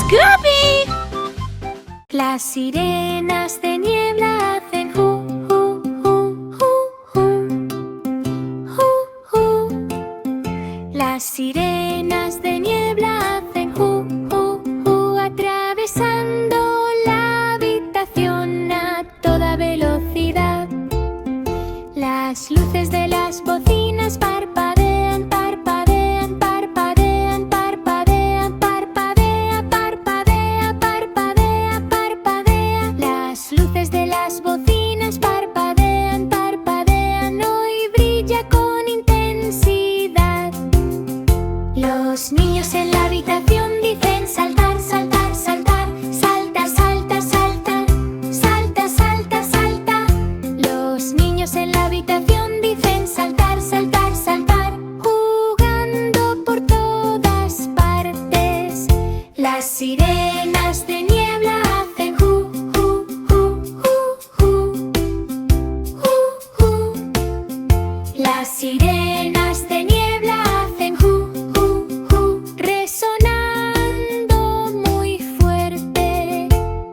¡Scooby! Las sirenas de niebla hacen ju, ju, ju, ju, ju, ju, ju. Las sirenas de niebla hacen ju, ju, ju, atravesando la habitación a toda velocidad. Las luces de las bocinas parpadean, parpadean, parpadean, parpadean, parpadea, parpadea, parpadea, parpadea. Las luces de las bocinas parpadean, parpadean, hoy brilla con intensidad. Los niños en la habitación dicen saltar, saltar, saltar, salta, salta, salta, salta, salta, salta. Los niños en la habitación dicen saltar, saltar, saltar, jugando por todas partes. Las sirenas de niebla hacen ju, ju, ju, ju, ju, ju, ju. Las sirenas de niebla hacen ju, ju, ju, resonando muy fuerte.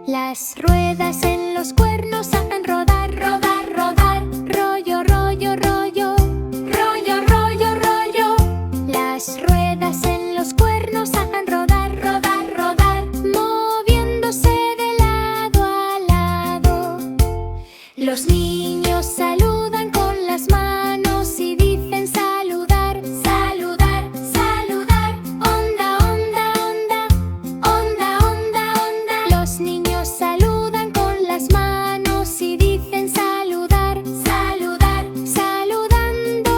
Las ruedas en los cuernos hacen rodar, rodar, rodar, rollo, rollo, rollo, rollo, rollo, rollo. Las ruedas en los cuernos hacen rodar, rodar, rodar, moviéndose de lado a lado. Los niños saludan con las manos y dicen saludar, saludar, saludar. Onda, onda, onda, onda, onda, onda. Los niños saludan con las manos y dicen saludar, saludar, saludando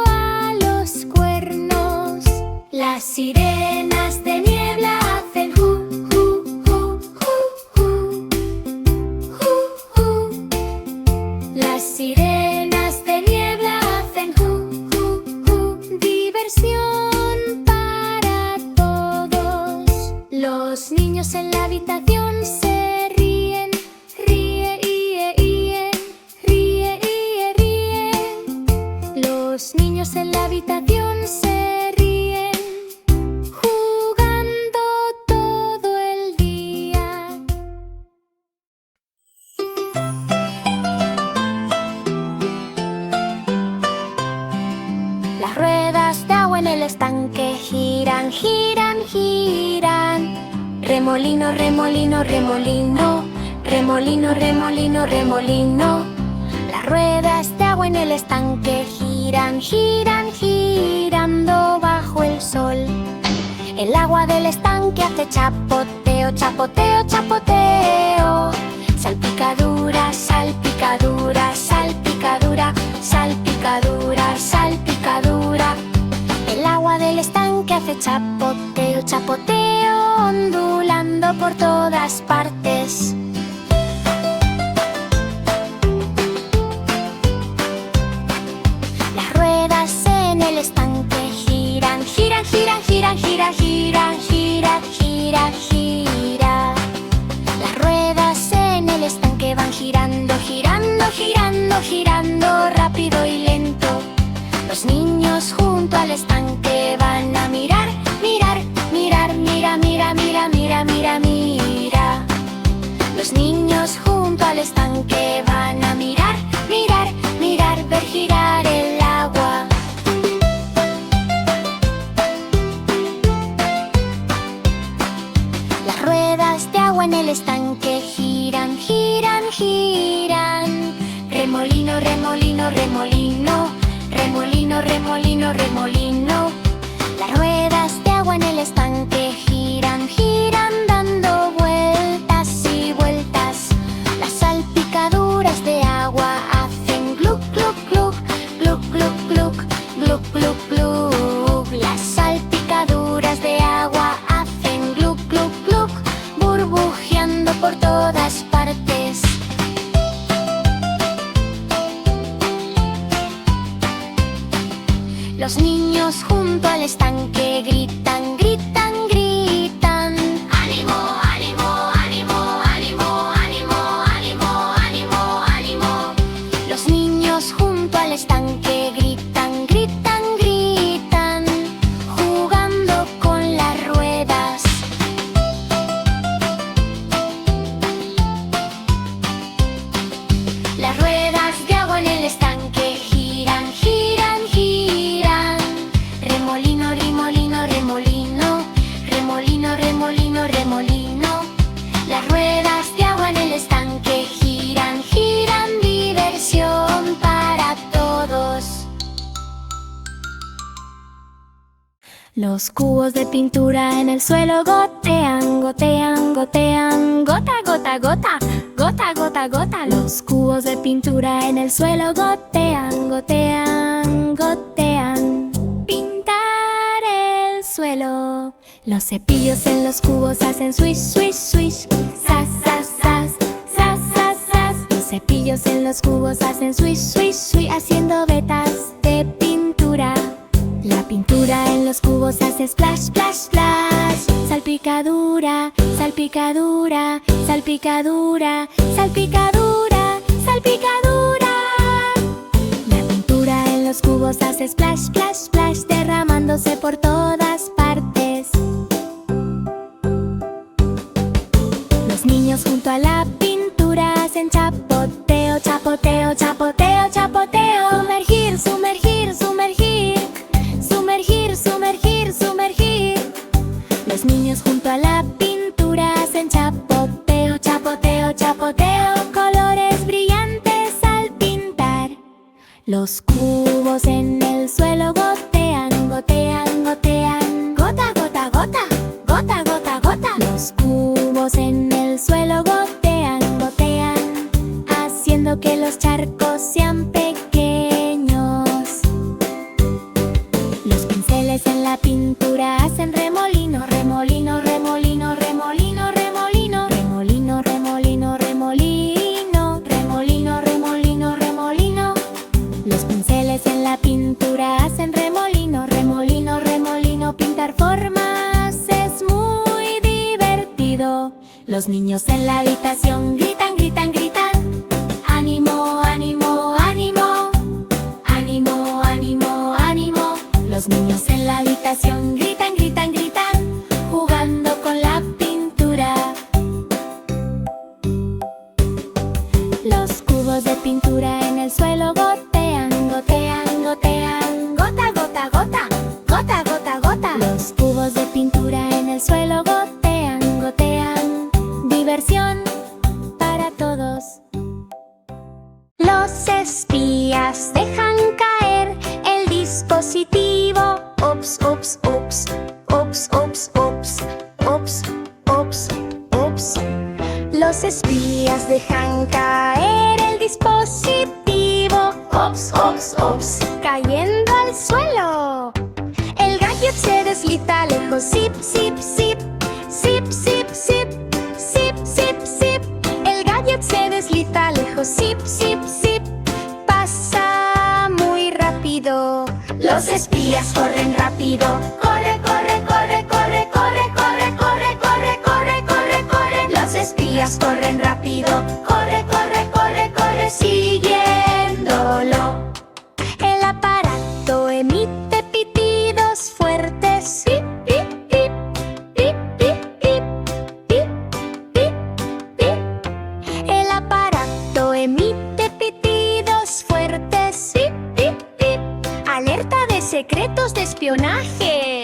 a los cuernos. Las sirenas de niebla hacen ju, ju, ju, ju, ju, ju, ju. Las sirenas de niebla hacen ju, ju, ju, diversión para todos. Los niños en la habitación se ríen, ríe, ríe, ríe, ríe, ríe, ríe. Los niños en la habitación se ríen, jugando todo el día. Las ruedas de agua en el estanque giran, giran, giran. Remolino, remolino, remolino, remolino, remolino, remolino. Las ruedas de agua en el estanque giran, giran, girando bajo el sol. El agua del estanque hace chapoteo, chapoteo, chapoteo. Salpicadura, salpicadura, salpicadura, salpicadura, salpicadura. El agua del estanque hace chapoteo, chapoteo, ondulando por todas partes. Las ruedas en el estanque giran, giran, giran, giran, giran, giran, giran, giran, giran. Las ruedas en el estanque van girando, girando, girando, girando, rápido y lento. Los niños junto al estanque van a mirar, mirar, mirar, mira, mira, mira, mira, mira, mira. Los niños junto al estanque van a mirar, mirar, mirar, ver girar el agua. Las ruedas de agua en el estanque giran, giran, giran. Remolino, remolino, remolino, remolino, remolino, remolino. Las ruedas de agua en el estanque giran, giran, dando vueltas y vueltas. Las salpicaduras de agua hacen gluc, gluc, gluc, gluc, gluc, gluc, gluc, gluc, gluc. Las salpicaduras de agua hacen gluc, gluc, gluc, burbujeando por todas partes. Los niños junto al estanque gritan, gritan, gritan. ¡Ánimo, ánimo, ánimo, ánimo, ánimo, ánimo, ánimo, ánimo! Los niños junto al estanque gritan, gritan, gritan, jugando con las ruedas. Remolino, remolino, remolino. Remolino, remolino, remolino. Las ruedas de agua en el estanque giran, giran, diversión para todos. Los cubos de pintura en el suelo gotean, gotean, gotean. Gota, gota, gota, gota, gota, gota. Los cubos de pintura en el suelo gotean, gotean, gotean. Pintar el suelo. Los cepillos en los cubos hacen swish, swish, swish. Zas, zas, zas, zas, zas, zas. Los cepillos en los cubos hacen swish, swish, swish, haciendo vetas de pintura. La pintura en los cubos hace splash, splash, splash. Salpicadura, salpicadura, salpicadura, salpicadura, salpicadura. La pintura en los cubos hace splash, splash, splash, derramándose por todas partes. Los niños junto a la pintura hacen chapoteo, chapoteo, chapoteo, chapoteo. Sumergir, sumergir, sumergir. Sumergir, sumergir, sumergir. Los niños junto a la pintura hacen chapoteo, chapoteo, chapoteo. Colores brillantes al pintar. Los cubos en el suelo gotean, gotean, gotean. Gota, gota, gota, gota, gota, gota. Los cubos en el suelo gotean, gotean, haciendo que los charcos sean pequeños. Los pinceles en la pintura hacen remolino, remolino, remolino, remolino, remolino. Remolino, remolino, remolino. Remolino, remolino, remolino. Los pinceles en la pintura hacen remolino, remolino, remolino. Pintar formas es muy divertido. Los niños en la habitación gritan, gritan, gritan. Ánimo, ánimo, ánimo. Ánimo, ánimo, ánimo. Los niños en la habitación gritan, gritan, gritan, jugando con la pintura. Los cubos de pintura en el suelo gotean, gotean, gotean. Gota, gota, gota, gota, gota, gota. Los cubos de pintura en el suelo gotean, gotean. Diversión para todos. Los espías dejan caer el dispositivo. Ups, ups, ups, ups, ups, ups, ups, ups, ups. Los espías dejan caer el dispositivo. Ups, ups, ups, cayendo al suelo. El gadget se desliza lejos. Zip, zip, zip, zip, zip, zip, zip, zip, zip. El gadget se desliza lejos. Zip, zip, zip, pasa muy rápido. Los espías corren rápido. Corre, corre, corre, corre, corre, corre, corre, corre, corre, corre, corre. Los espías corren rápido. Corre, corre, corre, corre, siguiéndolo. El aparato emite pitidos fuertes. Pip, pip, pip, pip, pip, pip, pip, pip, pip. El aparato emite pitidos fuertes. Pip, pip, pip. Alerta de secretos de espionaje.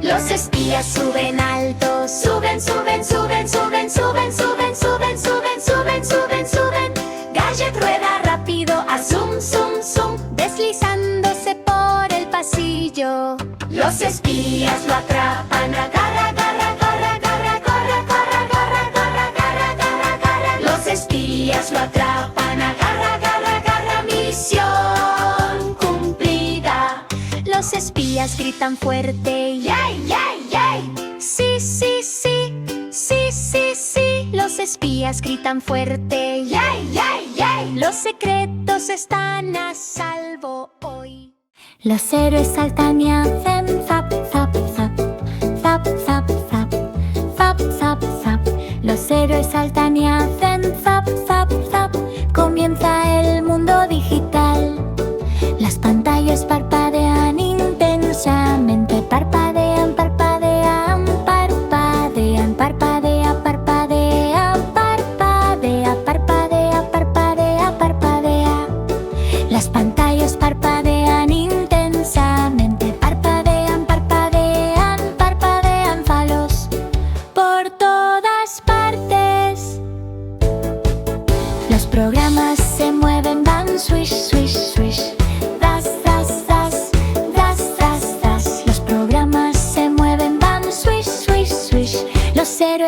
Los espías suben alto. Suben, suben, suben, suben, suben, suben, suben, suben, suben, suben, suben. Gadget rueda rápido a zoom, zoom, zoom, deslizándose por el pasillo. Los espías lo atrapan. Agarra, agarra, agarra, agarra, agarra, agarra, agarra, agarra, agarra, agarra, agarra. Los espías lo atrapan. Agarra, agarra, agarra. Misión cumplida. Los espías gritan fuerte. ¡Yay, yay, yay! Sí, sí, sí, sí, sí, sí. Los espías gritan fuerte. ¡Yay, yay, yay! Los secretos están a salvo hoy. Los héroes saltan y hacen zap, zap, zap, zap, zap, zap, zap, zap, zap. Los héroes saltan y hacen zap, zap, zap. Comienza el mundo digital. Las pantallas parpadean intensamente. Parpadean, parpadean, parpadean, parpadea, parpadea, parpadea, parpadea, parpadea, parpadea. Las pantallas parpadean intensamente.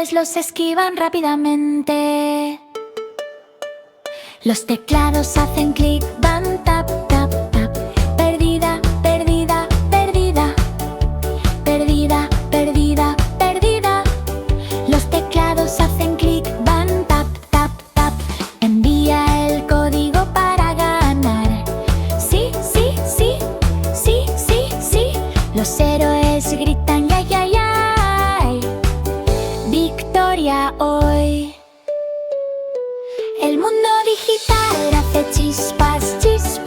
héroes los esquivan rápidamente. Los teclados hacen clic, van tap, tap, tap. Perdida, perdida, perdida. Perdida, perdida, perdida. Los teclados hacen clic, van tap, tap, tap. Envía el código para ganar. Sí, sí, sí, sí, sí, sí. Los héroes gritan ya, ya, ya. Victoria hoy. El mundo digital hace chispas, chispas.